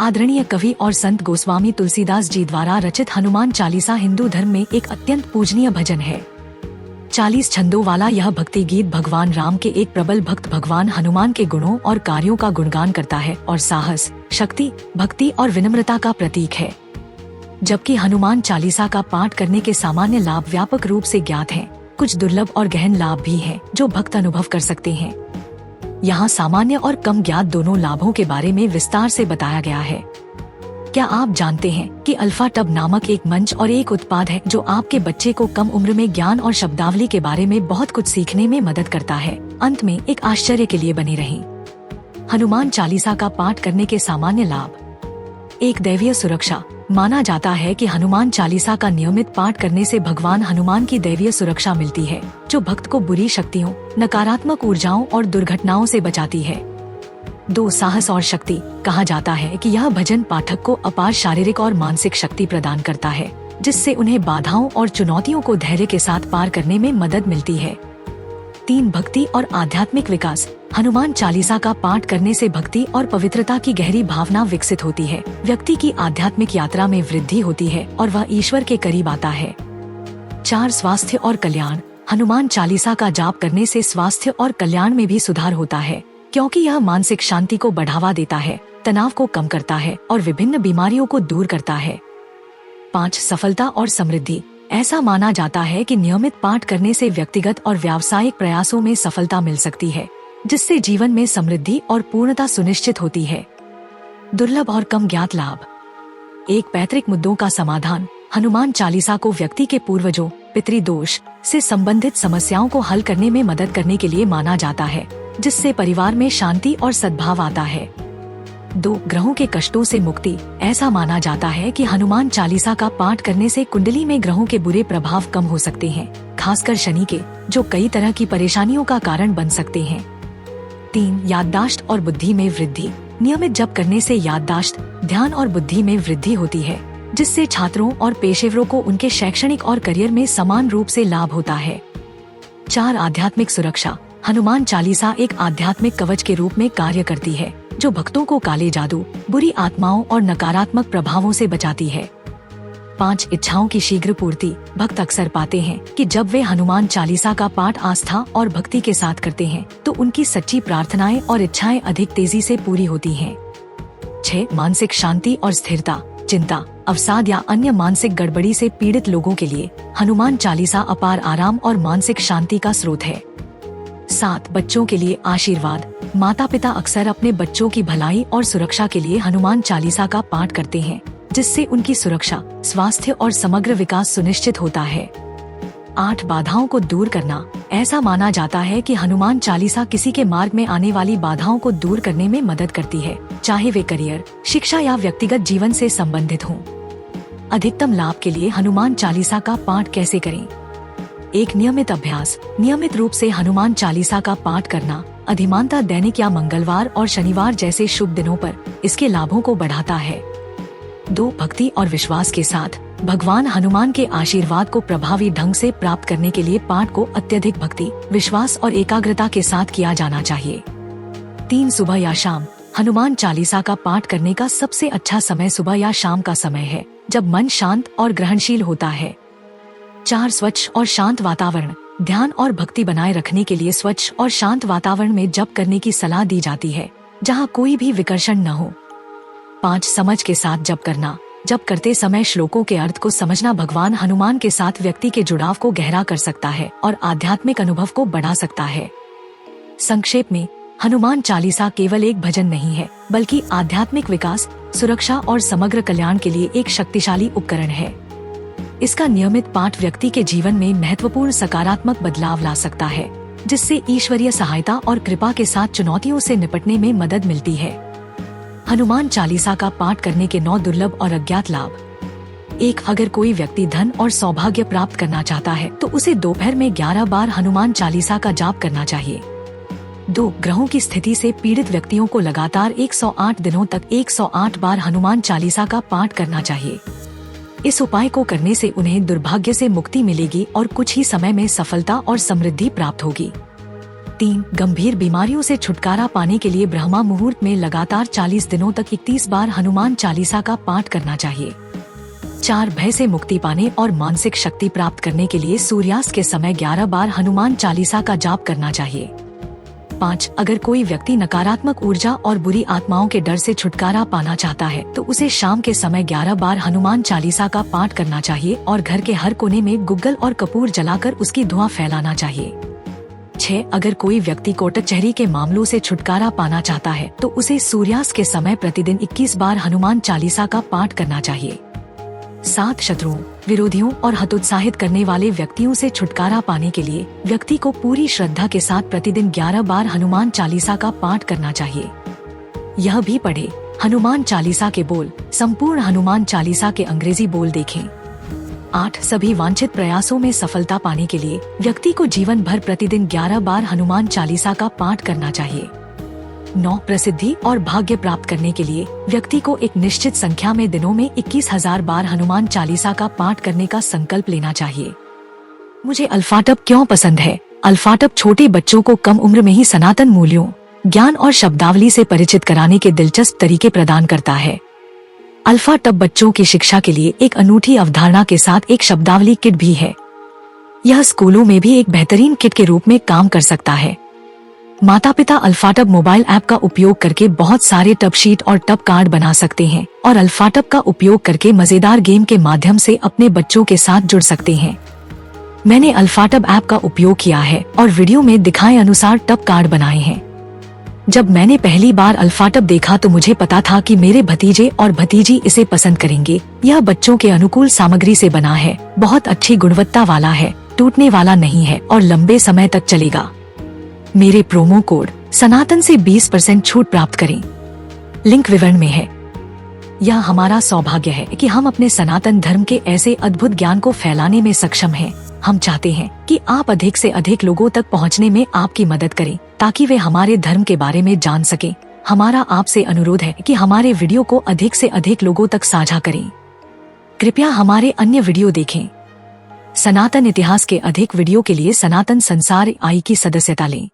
आदरणीय कवि और संत गोस्वामी तुलसीदास जी द्वारा रचित हनुमान चालीसा हिंदू धर्म में एक अत्यंत पूजनीय भजन है। 40 छंदों वाला यह भक्ति गीत भगवान राम के एक प्रबल भक्त भगवान हनुमान के गुणों और कार्यों का गुणगान करता है और साहस, शक्ति, भक्ति और विनम्रता का प्रतीक है। जबकि हनुमान चालीसा का पाठ करने के सामान्य लाभ व्यापक रूप से ज्ञात हैं, कुछ दुर्लभ और गहन लाभ भी हैं जो भक्त अनुभव कर सकते हैं। यहाँ सामान्य और कम ज्ञात दोनों लाभों के बारे में विस्तार से बताया गया है। क्या आप जानते हैं कि अल्फा टब नामक एक मंच और एक उत्पाद है जो आपके बच्चे को कम उम्र में ज्ञान और शब्दावली के बारे में बहुत कुछ सीखने में मदद करता है। अंत में एक आश्चर्य के लिए बने रहें। हनुमान चालीसा का पाठ करने के सामान्य लाभ। एक दैवीय सुरक्षा। माना जाता है कि हनुमान चालीसा का नियमित पाठ करने से भगवान हनुमान की दैवीय सुरक्षा मिलती है, जो भक्त को बुरी शक्तियों, नकारात्मक ऊर्जाओं और दुर्घटनाओं से बचाती है। 2. साहस और शक्ति। कहा जाता है कि यह भजन पाठक को अपार शारीरिक और मानसिक शक्ति प्रदान करता है, जिससे उन्हें बाधाओं और चुनौतियों को धैर्य के साथ पार करने में मदद मिलती है। 3. भक्ति और आध्यात्मिक विकास। हनुमान चालीसा का पाठ करने से भक्ति और पवित्रता की गहरी भावना विकसित होती है। व्यक्ति की आध्यात्मिक यात्रा में वृद्धि होती है और वह ईश्वर के करीब आता है। 4. स्वास्थ्य और कल्याण। हनुमान चालीसा का जाप करने से स्वास्थ्य और कल्याण में भी सुधार होता है, क्योंकि यह मानसिक शांति को बढ़ावा देता है, तनाव को कम करता है और विभिन्न बीमारियों को दूर करता है। 5. सफलता और समृद्धि। ऐसा माना जाता है कि नियमित पाठ करने से व्यक्तिगत और व्यावसायिक प्रयासों में सफलता मिल सकती है, जिससे जीवन में समृद्धि और पूर्णता सुनिश्चित होती है। दुर्लभ और कम ज्ञात लाभ। एक पैतृक मुद्दों का समाधान। हनुमान चालीसा को व्यक्ति के पूर्वजों, पितृदोष से संबंधित समस्याओं को हल करने में मदद करने के लिए माना जाता है, जिससे परिवार में शांति और सद्भाव आता है। 2. ग्रहों के कष्टों से मुक्ति। ऐसा माना जाता है कि हनुमान चालीसा का पाठ करने से कुंडली में ग्रहों के बुरे प्रभाव कम हो सकते हैं, खासकर शनि के, जो कई तरह की परेशानियों का कारण बन सकते हैं। 3. याददाश्त और बुद्धि में वृद्धि। नियमित जप करने से याददाश्त, ध्यान और बुद्धि में वृद्धि होती है, जिससे छात्रों और पेशेवरों को उनके शैक्षणिक और करियर में समान रूप से लाभ होता है। 4. आध्यात्मिक सुरक्षा। हनुमान चालीसा एक आध्यात्मिक कवच के रूप में कार्य करती है, जो भक्तों को काले जादू, बुरी आत्माओं और नकारात्मक प्रभावों से बचाती है। 5. इच्छाओं की शीघ्र पूर्ति। भक्त अक्सर पाते हैं कि जब वे हनुमान चालीसा का पाठ आस्था और भक्ति के साथ करते हैं, तो उनकी सच्ची प्रार्थनाएं और इच्छाएं अधिक तेजी से पूरी होती हैं। 6. मानसिक शांति और स्थिरता। चिंता, अवसाद या अन्य मानसिक गड़बड़ी से पीड़ित लोगों के लिए हनुमान चालीसा अपार आराम और मानसिक शांति का स्रोत है। 7. बच्चों के लिए आशीर्वाद। माता पिता अक्सर अपने बच्चों की भलाई और सुरक्षा के लिए हनुमान चालीसा का पाठ करते हैं, जिससे उनकी सुरक्षा, स्वास्थ्य और समग्र विकास सुनिश्चित होता है। 8. बाधाओं को दूर करना। ऐसा माना जाता है कि हनुमान चालीसा किसी के मार्ग में आने वाली बाधाओं को दूर करने में मदद करती है, चाहे वे करियर, शिक्षा या व्यक्तिगत जीवन से संबंधित हों। अधिकतम लाभ के लिए हनुमान चालीसा का पाठ कैसे करें? एक नियमित अभ्यास। नियमित रूप से हनुमान चालीसा का पाठ करना, अधिमानतः दैनिक या मंगलवार और शनिवार जैसे शुभ दिनों पर, इसके लाभों को बढ़ाता है। 2. भक्ति और विश्वास के साथ। भगवान हनुमान के आशीर्वाद को प्रभावी ढंग से प्राप्त करने के लिए पाठ को अत्यधिक भक्ति, विश्वास और एकाग्रता के साथ किया जाना चाहिए। 3. सुबह या शाम। हनुमान चालीसा का पाठ करने का सबसे अच्छा समय सुबह या शाम का समय है, जब मन शांत और ग्रहणशील होता है। 4. स्वच्छ और शांत वातावरण। ध्यान और भक्ति बनाए रखने के लिए स्वच्छ और शांत वातावरण में जप करने की सलाह दी जाती है, जहां कोई भी विकर्षण न हो। 5. समझ के साथ जप करना। जप करते समय श्लोकों के अर्थ को समझना भगवान हनुमान के साथ व्यक्ति के जुड़ाव को गहरा कर सकता है और आध्यात्मिक अनुभव को बढ़ा सकता है। संक्षेप में, हनुमान चालीसा केवल एक भजन नहीं है, बल्कि आध्यात्मिक विकास, सुरक्षा और समग्र कल्याण के लिए एक शक्तिशाली उपकरण है। इसका नियमित पाठ व्यक्ति के जीवन में महत्वपूर्ण सकारात्मक बदलाव ला सकता है, जिससे ईश्वरीय सहायता और कृपा के साथ चुनौतियों से निपटने में मदद मिलती है। हनुमान चालीसा का पाठ करने के 9 दुर्लभ और अज्ञात लाभ। 1. अगर कोई व्यक्ति धन और सौभाग्य प्राप्त करना चाहता है, तो उसे दोपहर में 11 बार हनुमान चालीसा का जाप करना चाहिए। 2. ग्रहों की स्थिति से पीड़ित व्यक्तियों को लगातार 108 दिनों तक 108 बार हनुमान चालीसा का पाठ करना चाहिए। इस उपाय को करने से उन्हें दुर्भाग्य से मुक्ति मिलेगी और कुछ ही समय में सफलता और समृद्धि प्राप्त होगी। 3. गंभीर बीमारियों से छुटकारा पाने के लिए ब्रह्मा मुहूर्त में लगातार 40 दिनों तक 31 बार हनुमान चालीसा का पाठ करना चाहिए। 4. भय से मुक्ति पाने और मानसिक शक्ति प्राप्त करने के लिए सूर्यास्त के समय 11 बार हनुमान चालीसा का जाप करना चाहिए। 5. अगर कोई व्यक्ति नकारात्मक ऊर्जा और बुरी आत्माओं के डर से छुटकारा पाना चाहता है तो उसे शाम के समय 11 बार हनुमान चालीसा का पाठ करना चाहिए और घर के हर कोने में गुग्गल और कपूर जलाकर उसकी धुआं फैलाना चाहिए। 6. अगर कोई व्यक्ति कोटक कचहरी के मामलों से छुटकारा पाना चाहता है तो उसे सूर्यास्त के समय प्रतिदिन 21 बार हनुमान चालीसा का पाठ करना चाहिए। 7. शत्रुओं, विरोधियों और हतोत्साहित करने वाले व्यक्तियों से छुटकारा पाने के लिए व्यक्ति को पूरी श्रद्धा के साथ प्रतिदिन 11 बार हनुमान चालीसा का पाठ करना चाहिए। यह भी पढ़े, हनुमान चालीसा के बोल, संपूर्ण हनुमान चालीसा के अंग्रेजी बोल देखें। 8. सभी वांछित प्रयासों में सफलता पाने के लिए व्यक्ति को जीवन भर प्रतिदिन 11 बार हनुमान चालीसा का पाठ करना चाहिए। 9. प्रसिद्धि और भाग्य प्राप्त करने के लिए व्यक्ति को एक निश्चित संख्या में दिनों में 21,000 बार हनुमान चालीसा का पाठ करने का संकल्प लेना चाहिए। मुझे अल्फाटब क्यों पसंद है? अल्फाटब छोटे बच्चों को कम उम्र में ही सनातन मूल्यों, ज्ञान और शब्दावली से परिचित कराने के दिलचस्प तरीके प्रदान करता है। अल्फाटब बच्चों की शिक्षा के लिए एक अनूठी अवधारणा के साथ एक शब्दावली किट भी है। यह स्कूलों में भी एक बेहतरीन किट के रूप में काम कर सकता है। माता पिता अल्फाटब मोबाइल ऐप का उपयोग करके बहुत सारे टब शीट और टब कार्ड बना सकते हैं और अल्फाटब का उपयोग करके मजेदार गेम के माध्यम से अपने बच्चों के साथ जुड़ सकते हैं। मैंने अल्फाटब ऐप का उपयोग किया है और वीडियो में दिखाए अनुसार टब कार्ड बनाए हैं। जब मैंने पहली बार अल्फाटब देखा तो मुझे पता था कि मेरे भतीजे और भतीजी इसे पसंद करेंगे। यह बच्चों के अनुकूल सामग्री से बना है, बहुत अच्छी गुणवत्ता वाला है, टूटने वाला नहीं है और लंबे समय तक चलेगा। मेरे प्रोमो कोड सनातन से 20% छूट प्राप्त करें। लिंक विवरण में है। यह हमारा सौभाग्य है कि हम अपने सनातन धर्म के ऐसे अद्भुत ज्ञान को फैलाने में सक्षम हैं। हम चाहते हैं कि आप अधिक से अधिक लोगों तक पहुंचने में आपकी मदद करें ताकि वे हमारे धर्म के बारे में जान सकें। हमारा आपसे अनुरोध है कि हमारे वीडियो को अधिक से अधिक लोगों तक साझा करें। कृपया हमारे अन्य वीडियो देखें। सनातन इतिहास के अधिक वीडियो के लिए सनातन संसार आई की सदस्यता लें।